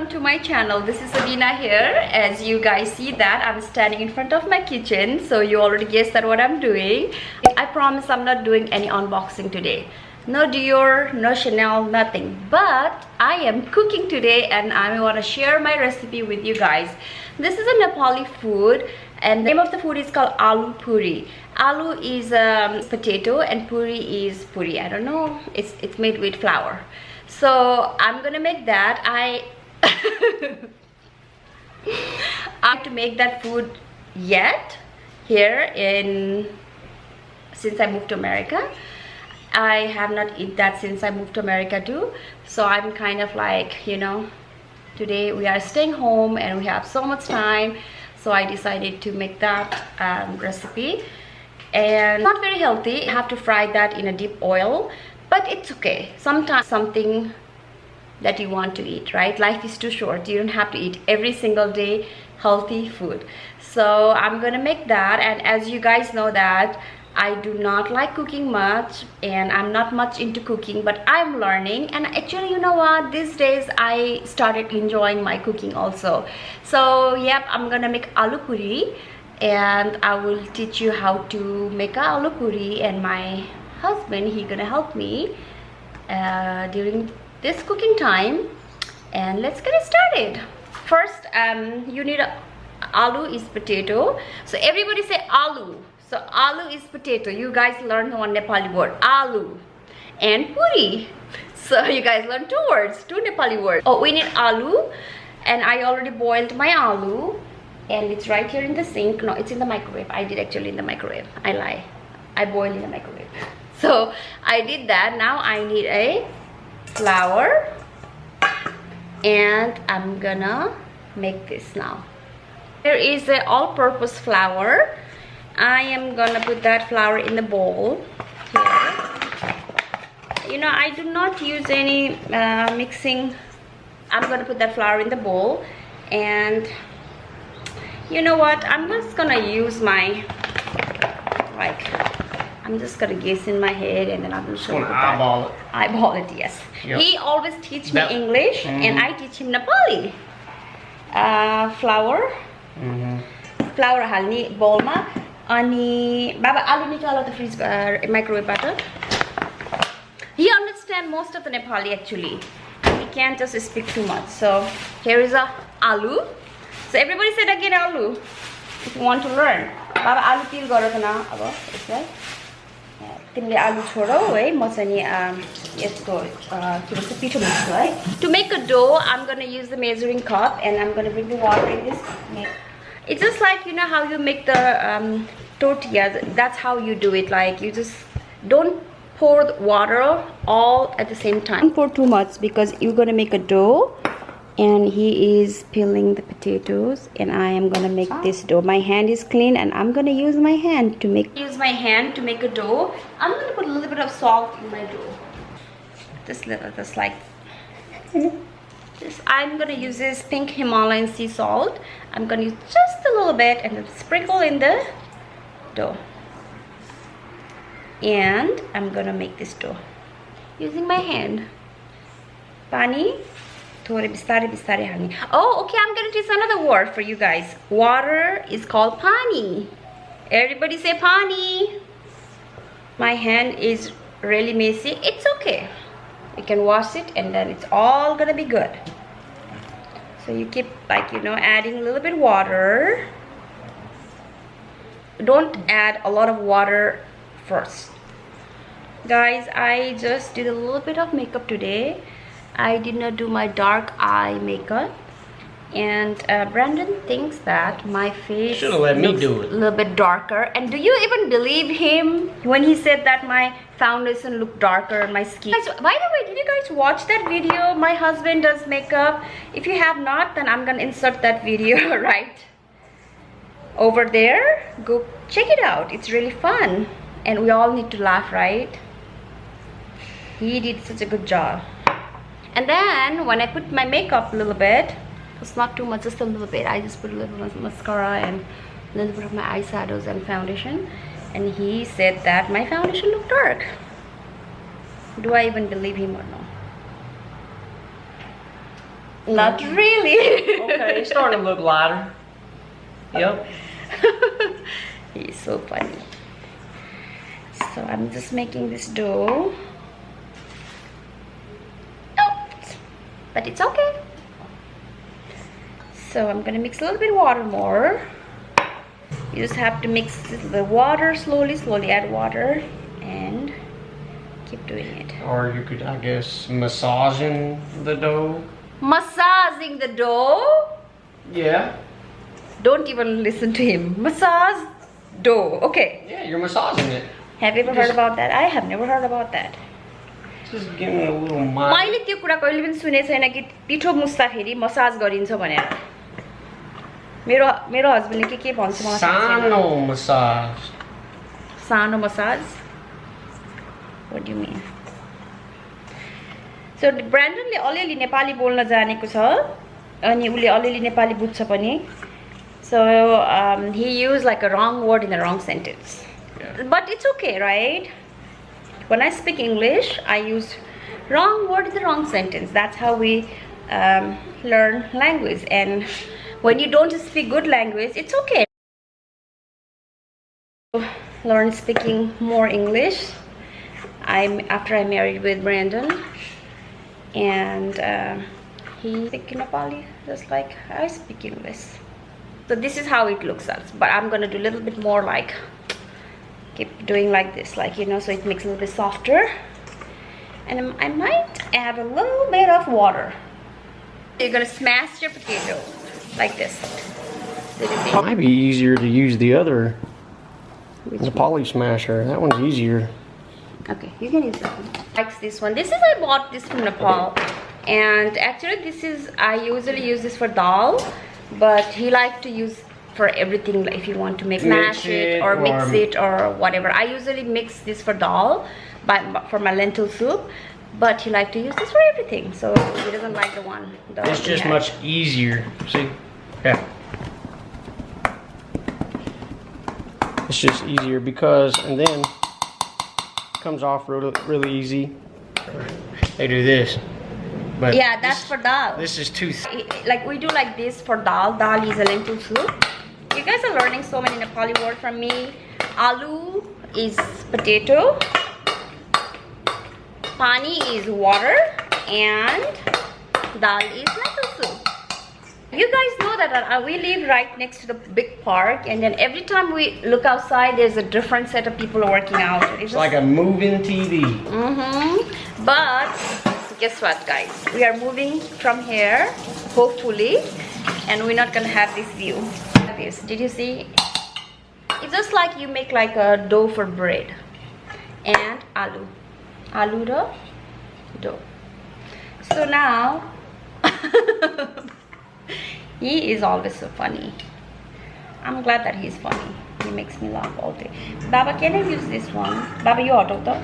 welcome to my channel. This is Sabina here. As you guys see that I'm standing in front of my kitchen, so you already guessed that what I'm doing. I promise I'm not doing any unboxing today. No Dior, no Chanel, nothing. But I am cooking today and I want to share my recipe with you guys. This is a Nepali food and the name of the food is called Aloo Puri. Aloo is potato and puri is puri. I don't know. It's made with flour. So I'm gonna make that. I have to make that food yet here since I moved to America. I have not eaten that since I moved to America too. So I'm kind of like, you know, today we are staying home and we have so much time. So I decided to make that recipe. And not very healthy. You have to fry that in a deep oil. But it's okay. Sometimes something that you want to eat, right? Life is too short. You don't have to eat every single day healthy food. So I'm gonna make that. And as you guys know that I do not like cooking much and I'm not much into cooking, but I'm learning. And actually, you know what, these days I started enjoying my cooking also. So yep, I'm gonna make aloo puri and I will teach you how to make a aloo puri, and my husband, he gonna help me during this cooking time. And let's get it started. First, you need aloo is potato. So everybody say aloo. So aloo is potato. You guys learn one Nepali word, aloo, and puri. So you guys learn two words, two Nepali words. Oh, we need aloo, and I already boiled my aloo, and it's right here in the sink. No, it's in the microwave. I did actually in the microwave. I lie. I boiled in the microwave. So I did that. Now I need a flour and I'm gonna make this now. There is an all-purpose flour. I am gonna put that flour in the bowl here. You know, I do not use any mixing. I'm gonna put that flour in the bowl, and you know what, I'm just gonna use my, like, I'm just gonna guess in my head and then I'm gonna show you that. Eyeball it. Eyeball it, yes. Yep. He always teach me English and I teach him Nepali. Flour. Flour halni bowl ma. Ani baba aloo nikalo the freeze microwave butter. He understands most of the Nepali actually. He can't just speak too much. So here is a aloo. So everybody said again aloo if you want to learn. Baba aloo peel garo na abo यसलाई. तिमीले आलु छोडौ है म चाहिँ नि यसको के भन्छ पिठो मिक्छु है. To make a dough, I'm going to use the measuring cup and I'm going to bring the water in this. It's just like, you know how you make the tortillas. That's how you do it. Like, you just don't pour the water all at the same time. Don't pour too much because you're going to make a dough. And he is peeling the potatoes and I am gonna make this dough. My hand is clean and I'm gonna use my hand to make a dough. I'm gonna put a little bit of salt in my dough. Just like this. I'm gonna use this pink Himalayan sea salt. I'm gonna use just a little bit and then sprinkle in the dough. And I'm gonna make this dough using my hand. Pani. Oh, okay, I'm gonna teach another word for you guys. Water is called pani. Everybody say pani. My hand is really messy. It's okay. You can wash it and then it's all gonna be good. So you keep, like, you know, adding a little bit water. Don't add a lot of water first. Guys, I just did a little bit of makeup today. I did not do my dark eye makeup, and Brandon thinks that my face looks a little bit darker. And do you even believe him when he said that my foundation looked darker on my skin? Guys, by the way, did you guys watch that video? My husband does makeup. If you have not, then I'm gonna insert that video right over there. Go check it out. It's really fun and we all need to laugh, right? He did such a good job. And then when I put my makeup a little bit, it's not too much, just a little bit. I just put a little bit of mascara and a little bit of my eyeshadows and foundation. And he said that my foundation looked dark. Do I even believe him or no? Not really. Okay, it's starting to look lighter. Yep. He's so funny. So I'm just making this dough. Oops. But it's okay. So I'm gonna mix a little bit of water more. You just have to mix the water slowly add water and keep doing it. Or you could, I guess, massaging the dough. Massaging the dough? Yeah. Don't even listen to him. Massage dough. Okay. Yeah, you're massaging it. Have you ever heard about that? I have never heard about that. Just giving it a little mind. मैले त्यो कुरा कहिले पनि सुने छैन कि पिठो मुस्दाखेरि massage गरिन्छ भनेर. मेरो हस्बन्डले के भन्छ मलाई Sano massage. Sano massage? What do you mean? So Brandonले अलिअलि नेपाली बोल्न जानेको छ अनि उले अलिअलि नेपाली बुझ्छ पनि. So he used like a wrong word in the wrong sentence. Yeah. But it's okay, right? When I speak English, I use wrong word in the wrong sentence. That's how we learn language. And when you don't speak good language, it's okay. Learn speaking more English. After I married with Brandon, and he speaks Nepali just like I speak English. So this is how it looks like. But I'm gonna do a little bit more like. Keep doing like this, like, you know, so it makes it a little bit softer. And I might add a little bit of water. You're gonna smash your potato like this. It might be easier to use the other, the poly smasher. That one's easier. Okay, you can use that one. Likes this one. I bought this from Nepal, and actually I usually use this for dal, but he liked to use for everything. Like if you want to mash it or mix it or whatever. I usually mix this for dal, for my lentil soup, but he likes to use this for everything. So he doesn't like the one. It's just much easier. See? Yeah. It's just easier because, and then it comes off really easy. They do this. But yeah, that's for dal. This is too like we do like this for dal. Dal is a lentil soup. You guys are learning so many Nepali words from me. Aloo is potato. Pani is water. And dal is lentil soup. You guys know that we live right next to the big park, and then every time we look outside, there's a different set of people working out. It's like a moving TV. But guess what, guys? We are moving from here, hopefully, and we're not gonna have this view. Did you see? It's just like you make like a dough for bread. And aloo dough. So now he is always so funny. I'm glad that he's funny. He makes me laugh all day. Baba, can I use this one? Baba, you auto though.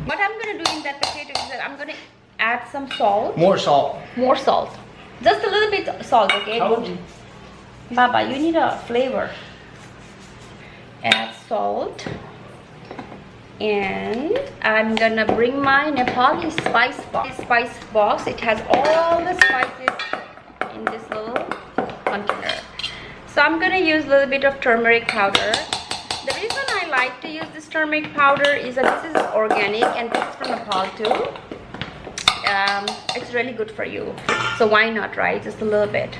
What I'm gonna do in that potato is that I'm gonna add some salt. More salt. More salt. Just a little bit salt, okay? Baba, you need a flavor. Add salt. And I'm gonna bring my Nepali spice box. It has all the spices in this little container. So I'm gonna use a little bit of turmeric powder. The reason I like to use this turmeric powder is that this is organic and this is from Nepal too. It's really good for you. So why not, right? Just a little bit.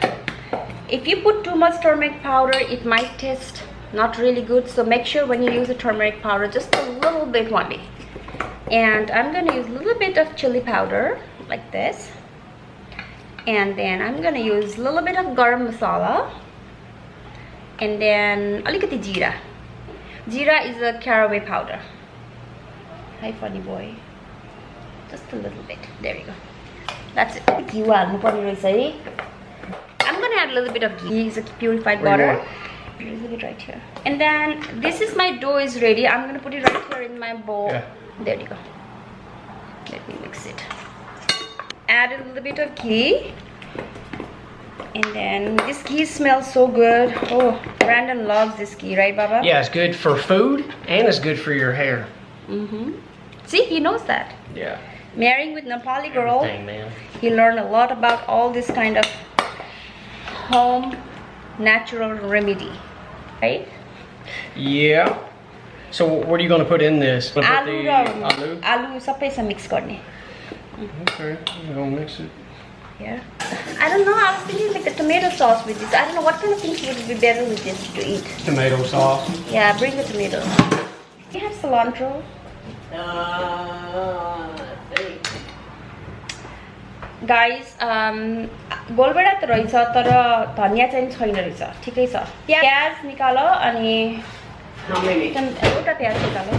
If you put too much turmeric powder, it might taste not really good. So make sure when you use the turmeric powder, just a little bit only. And I'm gonna use a little bit of chili powder like this. And then I'm gonna use a little bit of garam masala. And then alikati jeera. Jeera is a caraway powder. Hi, funny boy. Just a little bit. There you go. That's it. I'm gonna add a little bit of ghee. It's a purified butter. A little bit right here. And then this is my dough is ready. I'm gonna put it right here in my bowl. Yeah. There you go. Let me mix it. Add a little bit of ghee. And then this ghee smells so good. Oh, Brandon loves this ghee, right, Baba? Yeah, it's good for food and it's good for your hair. See, he knows that. Yeah. Marrying with Nepali girl, Everything, man. he learned a lot about all this kind of home natural remedy, right? Yeah. So what are you gonna put in this? Gonna put Aloo the aloo? aloo sabai sa mix गर्ने. Okay, I'm gonna mix it. Yeah. I don't know, I was thinking like a tomato sauce with this. I don't know what kind of things would be better with this to eat. Tomato sauce. Yeah, bring the tomatoes. You have cilantro? Guys, गोलबेडा त रहेछ तर धनिया चाहिँ छैन रहेछ. ठिकै छ. प्याज निकालो अनि How many? एउटा प्याज निकालो.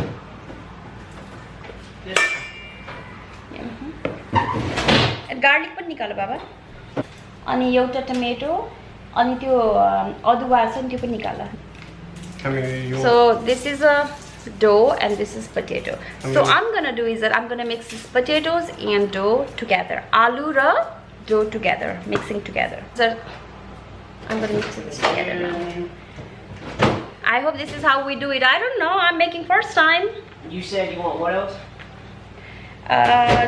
गार्लिक पनि निकालो बाबा. अनि एउटा टमेटो अनि त्यो अदुवा छ नि त्यो पनि निकालो. How many you want? So this is a dough and this is potato. So I'm gonna do is that I'm gonna mix these potatoes and dough together. Aloo ra dough together, mixing together. So I'm gonna mix this together now. I hope this is how we do it. I don't know. I'm making first time. You said you want what else?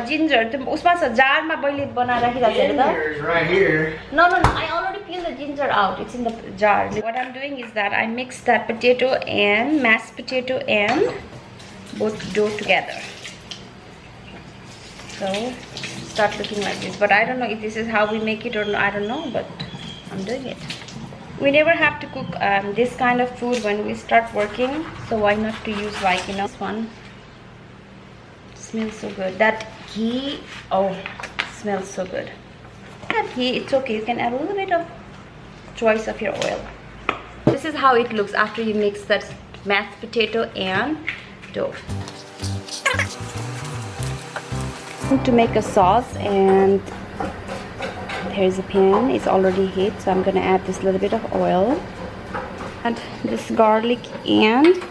Ginger. उसमा छ जारमा मैले बनाएर राखिरहेको छु हेर त. Ginger's right here. No. I already peeled the ginger out. It's in the jar. What I'm doing is that I mix that potato and mashed potato and both dough together. So start looking like this. But I don't know if this is how we make it or not. I don't know. But I'm doing it. We never have to cook this kind of food when we start working. So why not to use like this one? Smells so good. That ghee, oh, smells so good. That ghee, it's okay. You can add a little bit of choice of your oil. This is how it looks after you mix that mashed potato and dough. To make a sauce, and here's a pan. It's already heat, so I'm gonna add this little bit of oil. Add this garlic and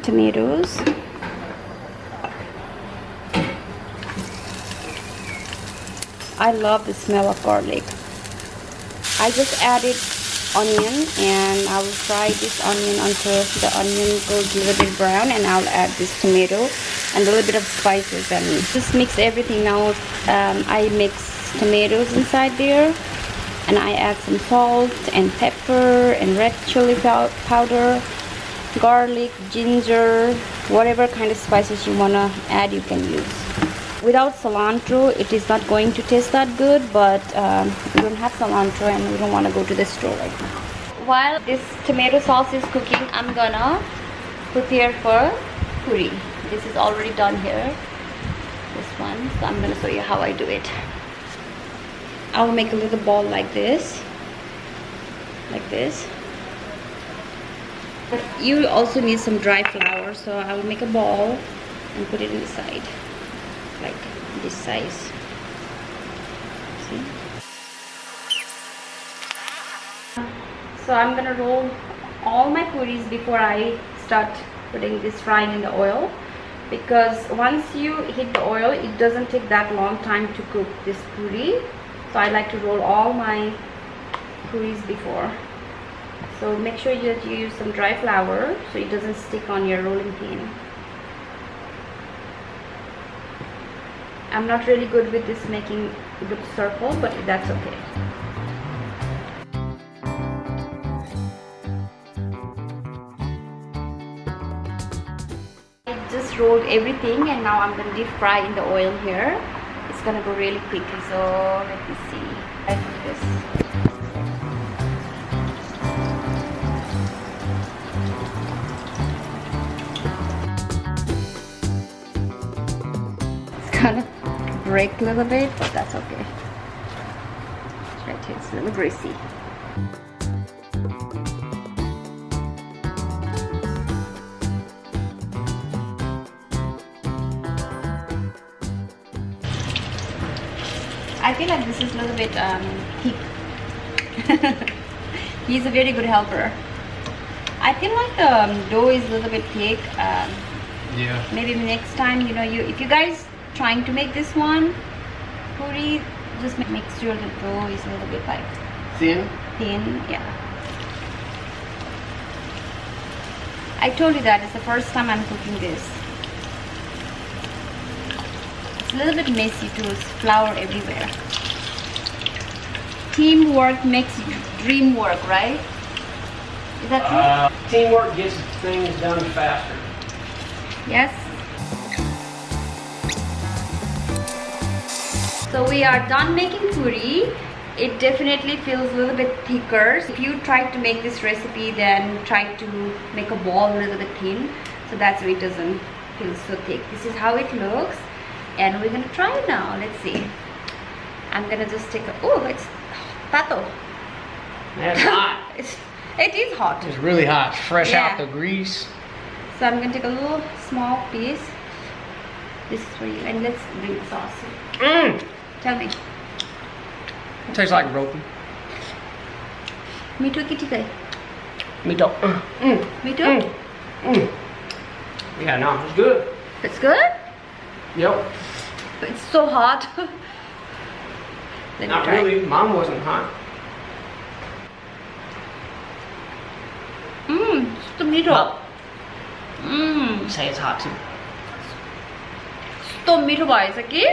tomatoes. I love the smell of garlic. I just added onion and I will fry this onion until the onion goes a little bit brown, and I'll add this tomato and a little bit of spices and just mix everything now. I mix tomatoes inside there, and I add some salt and pepper and red chili powder, garlic, ginger, whatever kind of spices you wanna add you can use. Without cilantro, it is not going to taste that good, but we don't have cilantro and we don't want to go to the store right now. While this tomato sauce is cooking, I'm gonna prepare for puri. This is already done here, this one, so I'm gonna show you how I do it. I'll make a little ball like this. But you also need some dry flour, so I will make a ball and put it inside. Like this size. See? So I'm gonna roll all my puris before I start putting this frying in the oil, because once you heat the oil, it doesn't take that long time to cook this puri. So I like to roll all my puris before. So make sure that you use some dry flour so it doesn't stick on your rolling pin. I'm not really good with this making good circle, but that's okay. I just rolled everything and now I'm gonna deep fry in the oil here. It's gonna go really quickly, so let me see. I do this. It's gonna break a little bit, but that's okay. Right here, it's a little greasy. I feel like this is a little bit thick. He's a very good helper. I feel like the dough is a little bit thick. Yeah. Maybe next time, you know, if you guys trying to make this one puri, just make sure the dough is a little bit like Thin? thin. Yeah. I told you that it's the first time I'm cooking this. it's a little bit messy too. It's flour everywhere. Teamwork makes dream work, right? Is that true? Teamwork gets things done faster. Yes. So we are done making puri. It definitely feels a little bit thicker. If you try to make this recipe, then try to make a ball a little bit thin. So that's why it doesn't feel so thick. This is how it looks. And we're gonna try it now. Let's see. I'm gonna just take a, oh, it's tato. That's hot. It is hot. It's really hot. Fresh Yeah. out the grease. So I'm gonna take a little small piece. This is for you. And let's bring the sauce. Mmm. Tell me. Tastes like roti. Mito ki thik hai? Mito. Mito? Yeah, no, it's good. It's good? Yep. But it's so hot. Let me Not try. really. Mine wasn't hot. Tomato. Say it's hot too. So मिठो भएछ कि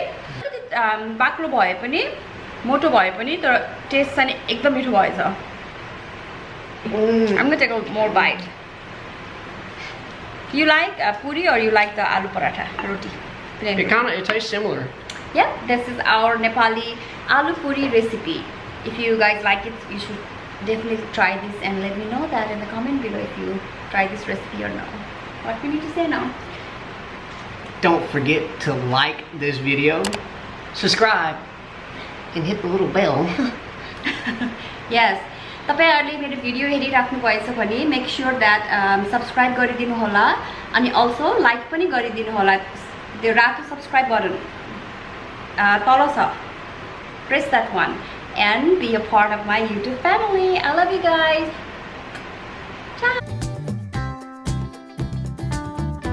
बाक्लो भए पनि मोटो भए पनि तर test चाहिँ एकदम मिठो भएछ. I'm gonna take a more bite. You like puri or you like the aloo paratha roti? Plain roti. It tastes similar. Yeah, this is our Nepali aloo puri recipe. If you guys like it, you should definitely try this and let me know that in the comment below if you try this recipe or no. What we need to say now? Don't forget to like this video, subscribe, and hit the little bell. Yes. तपाईहरुले मेरो video हेरिराख्नु भएछ भने make sure that subscribe गरिदिनु होला अनि also like पनि गरिदिनु होला. त्यो रातो सब्स्क्राइब बटन तल छ. Press that one and be a part of my YouTube family. I love you guys.